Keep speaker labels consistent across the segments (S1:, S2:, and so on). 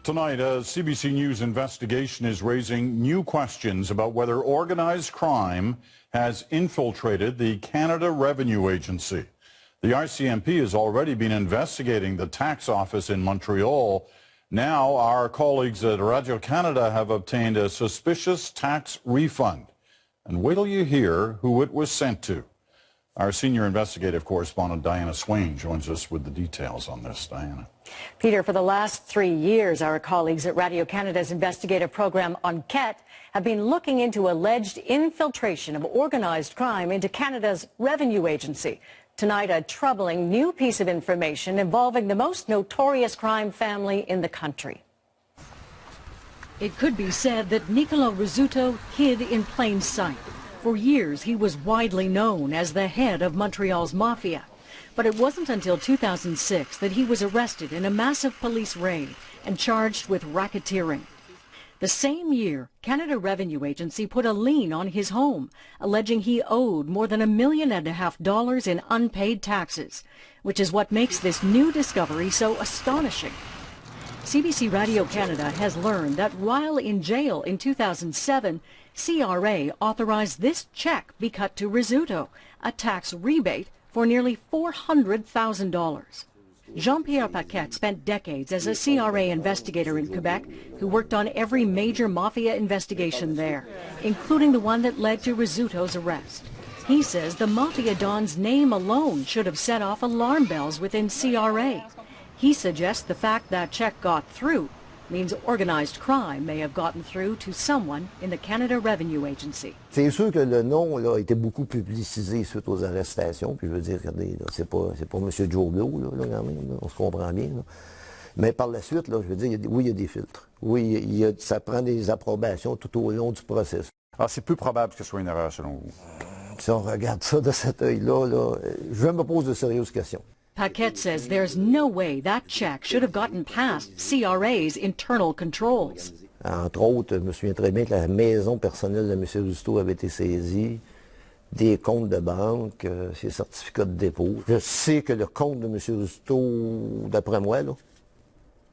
S1: Tonight, a CBC News investigation is raising new questions about whether organized crime has infiltrated the Canada Revenue Agency. The RCMP has already been investigating the tax office in Montreal. Now, our colleagues at Radio-Canada have obtained a suspicious tax refund. And wait till you hear who it was sent to. Our senior investigative correspondent, Diana Swain, joins us with the details on this. Diana.
S2: Peter, for the last 3 years, our colleagues at Radio-Canada's investigative program Enquête have been looking into alleged infiltration of organized crime into Canada's Revenue Agency. Tonight, a troubling new piece of information involving the most notorious crime family in the country.
S3: It could be said that Nicolas Rizzuto hid in plain sight. For years, he was widely known as the head of Montreal's mafia. But it wasn't until 2006 that he was arrested in a massive police raid and charged with racketeering. The same year, Canada Revenue Agency put a lien on his home, alleging he owed more than $1.5 million in unpaid taxes, which is what makes this new discovery so astonishing. CBC Radio-Canada has learned that while in jail in 2007, CRA authorized this check be cut to Rizzuto, a tax rebate for nearly $400,000. Jean-Pierre Paquette spent decades as a CRA investigator in Quebec who worked on every major mafia investigation there, including the one that led to Rizzuto's arrest. He says the mafia don's name alone should have set off alarm bells within CRA. He suggests the fact that check got through means organized crime may have gotten through to someone in the Canada Revenue Agency.
S4: C'est sûr que le nom là, a été beaucoup publicisé suite aux arrestations. Puis je veux dire, regardez, c'est pas M. Joe Blow, là, quand même, là, on se comprend bien. Là. Mais par la suite, là, je veux dire, oui, il y a des filtres. Oui, ça prend des approbations tout au long du processus.
S1: Alors, c'est peu probable que ce soit une erreur, selon vous?
S4: Si on regarde ça de cet œil-là, là, je me pose de sérieuses questions.
S3: Paquette says there's no way that check should have gotten past CRA's internal controls.
S4: Entre autres, je me souviens très bien que la maison personnelle de M. Rizzuto avait été saisie, des comptes de banque, ses certificats de dépôt. Je sais que le compte de M. Rizzuto, d'après moi,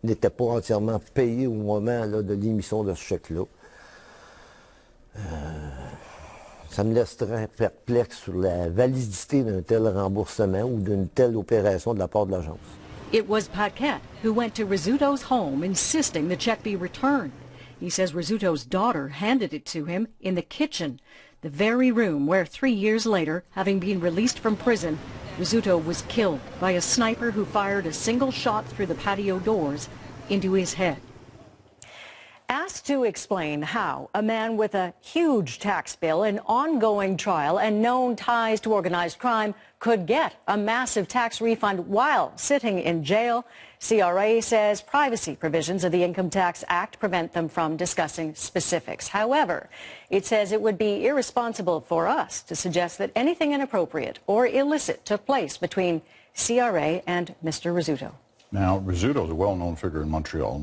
S4: n'était pas entièrement payé au moment là, de l'émission de ce chèque-là. Ça me laisse très perplexe sur la validité d'un tel remboursement ou d'une telle opération de la part de l'agence.
S3: It was Paquette who went to Rizzuto's home insisting the check be returned. He says Rizzuto's daughter handed it to him in the kitchen, the very room where 3 years later, having been released from prison, Rizzuto was killed by a sniper who fired a single shot through the patio doors into his head.
S2: Asked to explain how a man with a huge tax bill, an ongoing trial, and known ties to organized crime could get a massive tax refund while sitting in jail, CRA says privacy provisions of the Income Tax Act prevent them from discussing specifics. However, it says it would be irresponsible for us to suggest that anything inappropriate or illicit took place between CRA and Mr. Rizzuto.
S1: Now, Rizzuto is a well-known figure in Montreal.